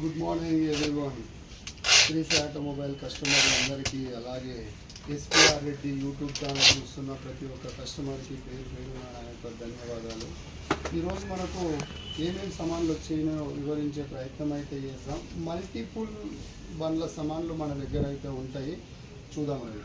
Good morning everyone. Sri's automobile కస్టమర్లందరికీ, అలాగే SPR Reddy YouTube channel చూస్తున్న ప్రతి ఒక్క కస్టమర్కి పేరు పేరున నా యొక్క ధన్యవాదాలు. ఈరోజు మనకు ఏమేమి సామాన్లు వచ్చాయో వివరించే ప్రయత్నం అయితే చేద్దాం. మల్టిపుల్ బండ్ల సామాన్లు మన దగ్గర అయితే ఉంటాయి, చూద్దామండి.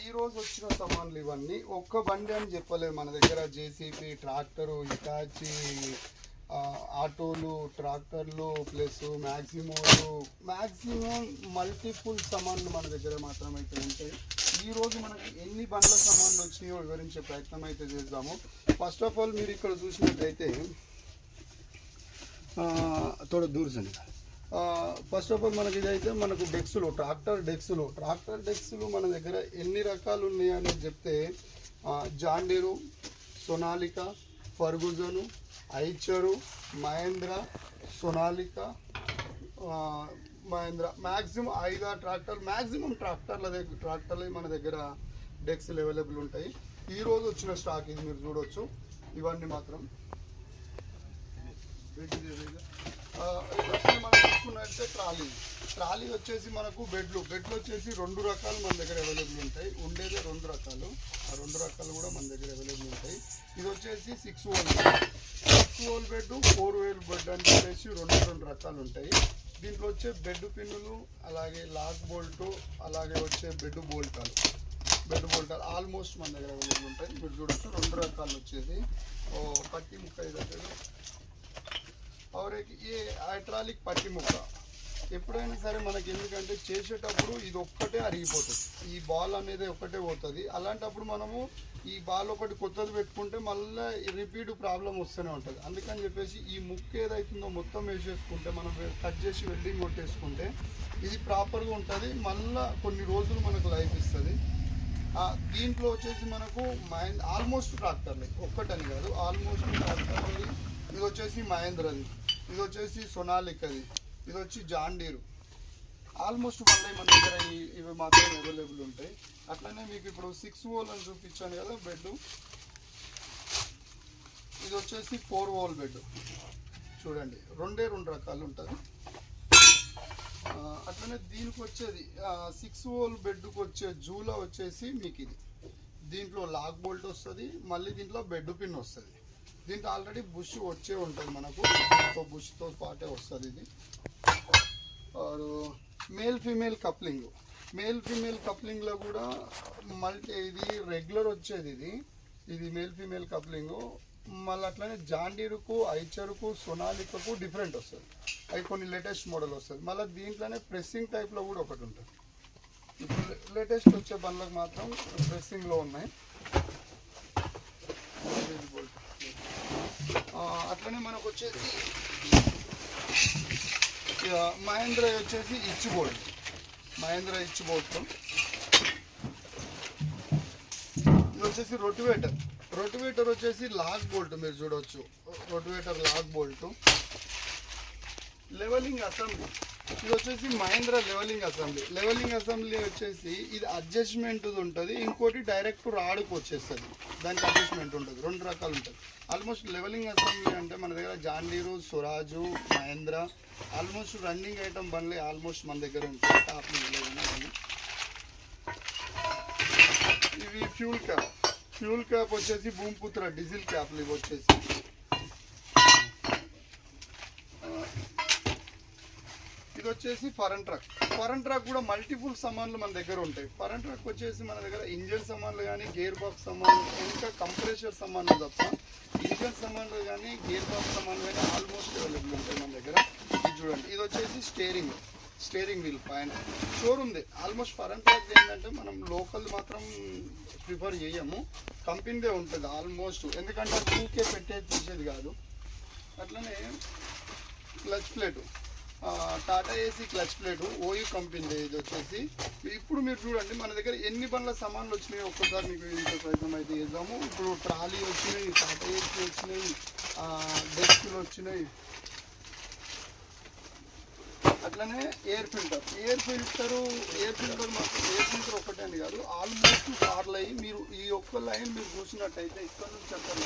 ఈ రోజు వచ్చిన సామాన్లు ఇవన్నీ ఒక్క బండి అని చెప్పలేదు. మన దగ్గర జేసీపీ, ట్రాక్టరు, హిటాచి, ఆటోలు, ట్రాక్టర్లు ప్లస్ మ్యాక్సిమం మల్టిపుల్ సామాన్లు మన దగ్గర మాత్రం అయితే ఉంటాయి. ఈరోజు మనకి ఎన్ని బండ్ల సామాన్లు వచ్చినాయో వివరించే ప్రయత్నం అయితే చేద్దాము. ఫస్ట్ ఆఫ్ ఆల్ మీరు ఇక్కడ చూసినట్టయితే తోడ దూరసండి. ఫస్ట్ ఆఫ్ ఆల్ మనకి ఇదైతే మనకు ట్రాక్టర్ డెక్స్లు మన దగ్గర ఎన్ని రకాలు ఉన్నాయని చెప్తే John Deere, Sonalika, Ferguson, Eicher, Mahindra, Sonalika, Mahindra, maximum 5 ట్రాక్టర్లు మన దగ్గర డెక్స్లు అవైలబుల్ ఉంటాయి. ఈరోజు వచ్చిన స్టాక్ ఇది మీరు చూడవచ్చు. ఇవన్నీ మాత్రం మనం చూసుకున్నట్టే ట్రాలీ వచ్చేసి మనకు బెడ్లు వచ్చేసి 2 రకాలు మన దగ్గర అవైలబుల్ ఉంటాయి. ఉండేదే 2 రకాలు, ఆ 2 రకాలు కూడా మన దగ్గర అవైలబుల్ ఉంటాయి. ఇది వచ్చేసి 6 వోల్ బెడ్, 4 వోల్ బెడ్ అని చెప్పేసి 2 రకాలు ఉంటాయి. దీంట్లో వచ్చే బెడ్ పిన్నులు, అలాగే లాక్ బోల్టు, అలాగే వచ్చే బెడ్ బోల్టాలు ఆల్మోస్ట్ మన దగ్గర అవైలబుల్ ఉంటాయి. మీరు చూడొచ్చు 2 రకాలు వచ్చేసి పట్టి ముక్క ఇదైతే और ये హైడ్రాలిక్ పట్టి ముక్క. ఎప్పుడైనా సరే మనకి ఎందుకంటే చేసేటప్పుడు ఇది ఒక్కటే అరిగిపోతుంది, ఈ బాల్ అనేది ఒక్కటే పోతుంది. అలాంటప్పుడు మనము ఈ బాల్ ఒకటి కొత్తది పెట్టుకుంటే మళ్ళీ రిపీట్ ప్రాబ్లం వస్తూనే ఉంటుంది. అందుకని చెప్పేసి ఈ ముక్క ఏదైతుందో మొత్తం వేసేసుకుంటే, మనం కట్ చేసి వెల్డింగ్ కొట్టేసుకుంటే ఇది ప్రాపర్గా ఉంటుంది. మళ్ళీ కొన్ని రోజులు మనకు లైఫ్ ఇస్తుంది. దీంట్లో వచ్చేసి మనకు ఆల్మోస్ట్ ట్రాక్టర్లు ఒక్కటని కాదు, ఆల్మోస్ట్ ట్రాక్టర్లు. ఇది వచ్చేసి మహేంద్రది, ఇది వచ్చేసి సొనాలికది, ఇది వచ్చి జాన్ డీరు. ఆల్మోస్ట్ మళ్ళీ మన దగ్గర ఇవి మాత్రం అవైలబుల్ ఉంటాయి. అట్లనే మీకు ఇప్పుడు 6 వోల్ అని చూపించాను కదా బెడ్, ఇది వచ్చేసి 4 వోల్ బెడ్. చూడండి 2 రకాలు ఉంటుంది. అట్లనే దీనికి వచ్చేది 6 వోల్ బెడ్కి వచ్చే జూలా వచ్చేసి మీకు ఇది. దీంట్లో లాక్ బోల్ట్ వస్తుంది, మళ్ళీ దీంట్లో బెడ్ పిన్ వస్తుంది. దీంట్లో ఆల్రెడీ బుష్ వచ్చే ఉంటుంది మనకు, బుష్తో పాటే వస్తుంది ఇది. మేల్ ఫీమేల్ కప్లింగ్లో కూడా ఇది రెగ్యులర్ వచ్చేది. ఇది మేల్ ఫీమేల్ కప్లింగు. మళ్ళీ అట్లనే జాన్ డీరుకు, ఐచరుకు, సొనాలికకు డిఫరెంట్ వస్తుంది. అవి కొన్ని లేటెస్ట్ మోడల్ వస్తుంది. మళ్ళీ దీంట్లోనే ప్రెస్సింగ్ టైప్లో కూడా ఒకటి ఉంటుంది. ఇప్పుడు లేటెస్ట్ వచ్చే బండ్లకు మాత్రం ప్రెస్సింగ్లో ఉన్నాయి. అట్లనే మనకు వచ్చేసి మహేంద్ర వచ్చేసి ఇచ్ బోల్ట్. ఇది వచ్చేసి రొటివేటర్ వచ్చేసి లాక్ బోల్ట్. మీరు చూడవచ్చు rotavator lock bolt. Levelling assembly, ఇది వచ్చేసి మహేంద్ర లెవెలింగ్ అసెంబ్లీ వచ్చేసి ఇది అడ్జస్ట్మెంట్ ఉంటుంది. ఇంకోటి డైరెక్ట్ రాడుకు వచ్చేస్తుంది, దానికి అడ్జస్ట్మెంట్ ఉంటుంది. 2 రకాలు ఉంటుంది. ఆల్మోస్ట్ లెవెలింగ్ అసెంబ్లీ అంటే మన దగ్గర John Deere, Swaraj, Mahindra almost running item బండ్లే ఆల్మోస్ట్ మన దగ్గర ఉంటాయి. టాప్ ఇవి ఫ్యూల్ క్యాప్ వచ్చేసి భూమిపుత్ర డీజిల్ క్యాప్లు. ఇవి వచ్చేసి ఇది వచ్చేసి ఫరెన్ ట్రక్ కూడా మల్టిపుల్ సామాన్లు మన దగ్గర ఉంటాయి. ఫరెన్ ట్రక్ వచ్చేసి మన దగ్గర ఇంజన్ సామాన్లు కానీ, గేర్ బాక్స్ సామాన్లు, ఇంకా కంప్రెషర్ సామాన్లు తప్ప ఇంజన్ సామాన్లు కానీ, గేర్ బాక్స్ సామాన్లు కానీ ఆల్మోస్ట్ అవైలబుల్ ఉంటాయి మన దగ్గర. ఇది చూడండి, ఇది వచ్చేసి స్టీరింగ్ వీల్ పైన షోరూమ్ది. ఆల్మోస్ట్ ఫరెన్ ట్రక్ ఏంటంటే మనం లోకల్ మాత్రం ప్రిఫర్ చేయము, కంపెనీదే ఉంటుంది ఆల్మోస్ట్. ఎందుకంటే 2K పెట్టేది తీసేది కాదు. అట్లనే clutch plate, Tata AC clutch plate, OU company. ఇది వచ్చేసి ఇప్పుడు మీరు చూడండి మన దగ్గర ఎన్ని బండ్ల సామాన్లు వచ్చినాయి ఒక్కసారి మీకు ఇంత ప్రయత్నం అయితే చేద్దాము. ఇప్పుడు ట్రాలీ వచ్చినాయి, టాటా ఏసీ వచ్చినాయి, డెస్క్లు వచ్చినాయి. అట్లనే ఎయిర్ ఫిల్టర్ మాత్రం ఎయిర్ ఫిల్టర్ ఒకటే అని కాదు, ఆల్మోస్ట్ 6 లైన్ మీరు ఈ ఒక్క లైన్ మీరు చూసినట్టయితే ఇక్కడ నుంచి అక్కడ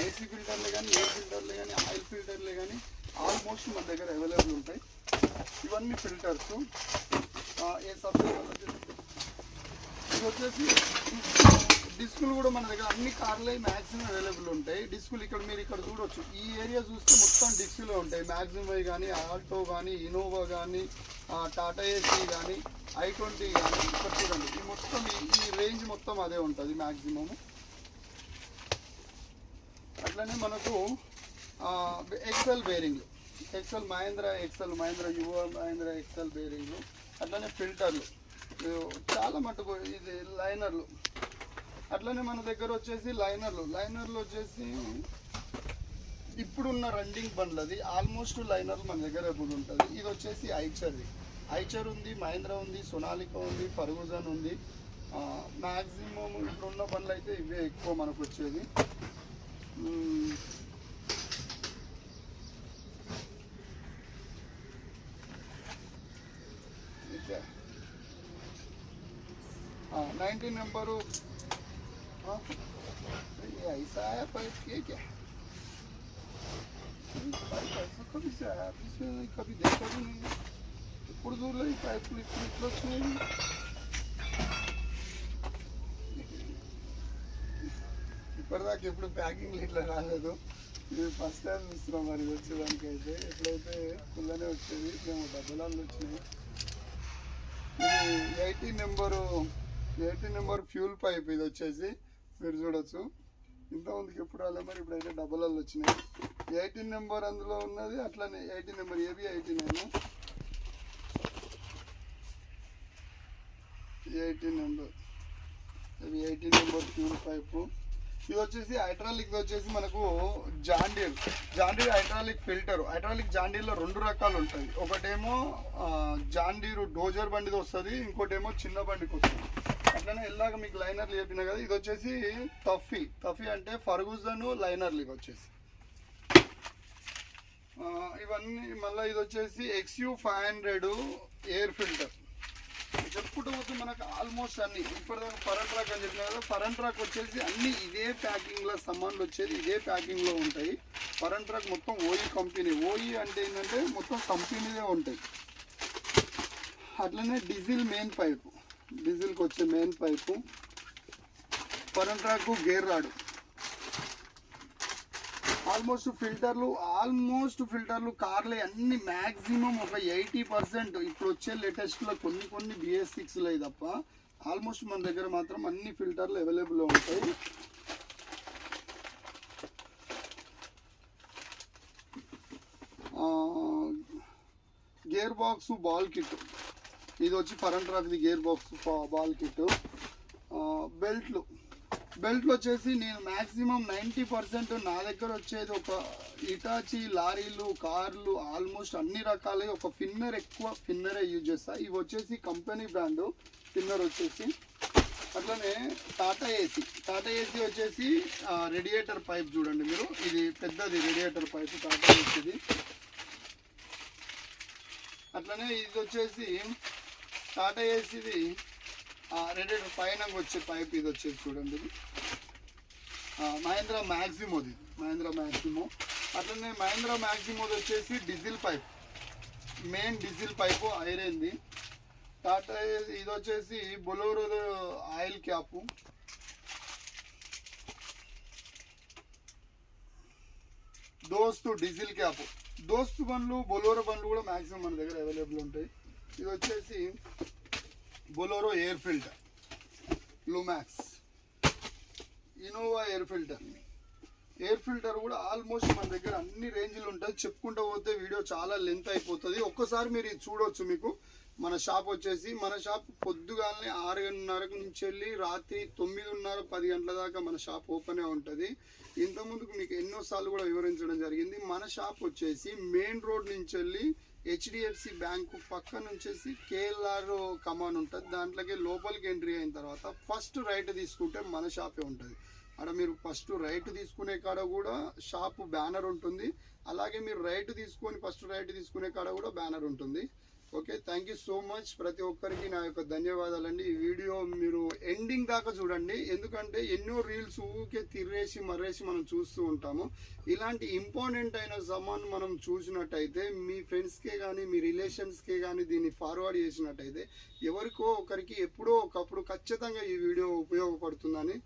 ఏసీ ఫిల్టర్లే కానీ, ఎయిర్ ఫిల్టర్లే కానీ, ఆయిల్ ఫిల్టర్లే కానీ ఆల్మోస్ట్ మన దగ్గర అవైలబుల్ ఉంటాయి. ఇవన్నీ ఫిల్టర్స్. ఏ సబ్జెక్ట్ ఇది వచ్చేసి డిస్కులు కూడా మన దగ్గర అన్ని కార్లు మ్యాక్సిమం అవైలబుల్ ఉంటాయి. డిస్కులు ఇక్కడ మీరు ఇక్కడ చూడవచ్చు, ఈ ఏరియా చూస్తే మొత్తం డిస్కులే ఉంటాయి. మ్యాక్సిమం కానీ, ఆల్టో కానీ, ఇనోవా కానీ, టాటా ఏసీ కానీ, i20 కానీ, ఇక్కడ చూడండి ఈ మొత్తం ఈ రేంజ్ మొత్తం అదే ఉంటుంది మ్యాక్సిమము. అట్లనే మనకు ఎక్సెల్ బేరింగ్లు, మహేంద్ర యువ మహేంద్ర ఎక్సెల్ బేరింగ్లు. అట్లనే ఫిల్టర్లు చాలా మటుకు, ఇది లైనర్లు. అట్లనే మన దగ్గర వచ్చేసి లైనర్లు వచ్చేసి ఇప్పుడున్న రన్నింగ్ బండ్లది ఆల్మోస్ట్ లైనర్లు మన దగ్గర ఎప్పుడు ఉంటుంది. ఇది వచ్చేసి ఐచర్ ఉంది, మహేంద్ర ఉంది, సోనాలికా ఉంది, ఫర్గూసన్ ఉంది. మ్యాక్సిమం ఇప్పుడున్న బండ్లు అయితే ఇవే ఎక్కువ మనకు వచ్చేది. ఓకే, 19 నెంబరు ऐसा है पाइप ये क्या पाइप ऐसा कभी से आया, इसमें कभी देखा भी नहीं. ఇప్పుడు దూరంలో ఈ పైపులు ఇట్లా వచ్చినాయి. ఇప్పటిదాకా ఎప్పుడు ప్యాకింగ్లు ఇట్లా రాలేదు, ఇది ఫస్ట్ టైం చూస్తున్నాం. మరి వచ్చేదానికి అయితే ఎప్పుడైతే పుల్లనే వచ్చేది, మేము డబ్బులాలు వచ్చినాయి. ఇది 18 నెంబర్ ఫ్యూల్ పైప్. ఇది వచ్చేసి మీరు చూడొచ్చు, ఇంతమందికి ఎప్పుడు రాలే, మరి ఇప్పుడైతే డబ్బులలో వచ్చినాయి. 18 నెంబర్ అందులో ఉన్నది. అట్లనే 18 నెంబర్ ఏబి 18 నెంబర్ ఫ్యూల్ పైపు. ఇది వచ్చేసి హైడ్రాలిక్ వచ్చేసి మనకు జాండీర్ హైడ్రాలిక్ ఫిల్టర్. జాండీర్లో 2 రకాలు ఉంటాయి. ఒకటేమో జాండీర్ డోజర్ బండిది వస్తుంది, ఇంకోటేమో చిన్న బండికి వస్తుంది. అట్లనే ఇలాగ మీకు లైనర్లు చెప్పినా కదా, ఇది వచ్చేసి టఫీ అంటే ఫర్గూసన్ లైనర్లు. ఇవి వచ్చేసి ఇవన్నీ మళ్ళీ ఇది వచ్చేసి XU500 ఎయిర్ ఫిల్టర్. చెప్పుకుంటూ పోతే మనకు ఆల్మోస్ట్ అన్ని ఇప్పటిదాకా ఫరెన్ ట్రాక్ అని చెప్పినా కదా, ఫరెన్ ట్రాక్ వచ్చేసి అన్ని ఇదే ప్యాకింగ్లో సామాన్లు వచ్చేది ఇదే ప్యాకింగ్లో ఉంటాయి. ఫరెన్ ట్రాక్ మొత్తం ఓఈ కంపెనీ. ఓఈ అంటే ఏంటంటే మొత్తం కంపెనీదే ఉంటాయి. అట్లనే డీజిల్కి వచ్చే main pipe, foreign track gear రాడు. ఆల్మోస్ట్ ఫిల్టర్లు కార్లు అన్ని మ్యాక్సిమం ఒక 80% ఇప్పుడు వచ్చే లేటెస్ట్లో కొన్ని BS6 తప్ప ఆల్మోస్ట్ మన దగ్గర మాత్రం అన్ని ఫిల్టర్లు అవైలబుల్లో ఉంటాయి. Gear box ball kit. ఇది వచ్చి ఫరెన్ ట్రాక్ది గేర్ బాక్స్ బాల్ కిట్. బెల్ట్లు వచ్చేసి నేను మ్యాక్సిమం 90% నా దగ్గర వచ్చేది ఒక ఇటాచి లారీలు, కార్లు ఆల్మోస్ట్ అన్ని రకాలే. ఒక ఫిన్నరే యూజ్ చేస్తా. ఇవి వచ్చేసి కంపెనీ బ్రాండ్ ఫిన్నర్ వచ్చేసి. అట్లనే టాటా ఏసీ వచ్చేసి రేడియేటర్ పైప్ చూడండి మీరు, ఇది పెద్దది రేడియేటర్ పైప్ టాటా ఏసీది. అట్లనే ఇది వచ్చేసి టాటా ఏసీది రేడియేటర్ పైన వచ్చే పైప్. ఇది వచ్చేసి చూడండి, ఇది మహేంద్ర మ్యాక్సిమోది. అట్లనే మహేంద్ర మ్యాక్సిమోది వచ్చేసి మెయిన్ డీజిల్ పైపు ఐరన్ది. టాటా ఇది వచ్చేసి బొలోరో ఆయిల్ క్యాపు. దోస్తు డీజిల్ క్యాప్. దోస్తు బండ్లు బొలోరో బండ్లు కూడా మ్యాక్సిమం మన దగ్గర అవైలబుల్ ఉంటాయి. ఇది వచ్చేసి Bolero air filter, Lumax, Innova air filter కూడా ఆల్మోస్ట్ మన దగ్గర అన్ని రేంజ్లు ఉంటాయి. చెప్పుకుంటూ పోతే వీడియో చాలా లెంత్ అయిపోతుంది. ఒక్కసారి మీరు ఇది చూడవచ్చు. మీకు మన షాప్ వచ్చేసి పొద్దుగానే 6:30 నుంచి వెళ్ళి రాత్రి 9:30-10 గంటల దాకా మన షాప్ ఓపెనే ఉంటుంది. ఇంతకుముందుకు మీకు ఎన్నోసార్లు కూడా వివరించడం జరిగింది. మన షాప్ వచ్చేసి మెయిన్ రోడ్ నుంచి వెళ్ళి HDFC బ్యాంకు పక్క నుంచేసి KLR కమాన్ ఉంటుంది. దాంట్లోకి లోపలికి ఎంట్రీ అయిన తర్వాత ఫస్ట్ రైట్ తీసుకుంటే మన షాపే ఉంటుంది. అక్కడ మీరు ఫస్ట్ రైట్ తీసుకునే కాడ కూడా షాప్ బ్యానర్ ఉంటుంది. అలాగే మీరు ఫస్ట్ రైట్ తీసుకునే కాడ కూడా బ్యానర్ ఉంటుంది. Okay, thank you so much. ప్రతి ఒక్కరికి నా యొక్క ధన్యవాదాలండి. ఈ వీడియో మీరు ఎండింగ్ దాకా చూడండి, ఎందుకంటే ఎన్నో రీల్స్ ఊకే తిర్రేసి మర్రేసి మనం చూస్తూ ఉంటాము. ఇలాంటి ఇంపార్టెంట్ అయిన సామాన్ మనం చూసినట్టయితే మీ ఫ్రెండ్స్కే కానీ మీ రిలేషన్స్కే కానీ దీన్ని ఫార్వర్డ్ చేసినట్టయితే ఎవరికో ఒకరికి ఎప్పుడో ఒకప్పుడు ఖచ్చితంగా ఈ వీడియో ఉపయోగపడుతుందని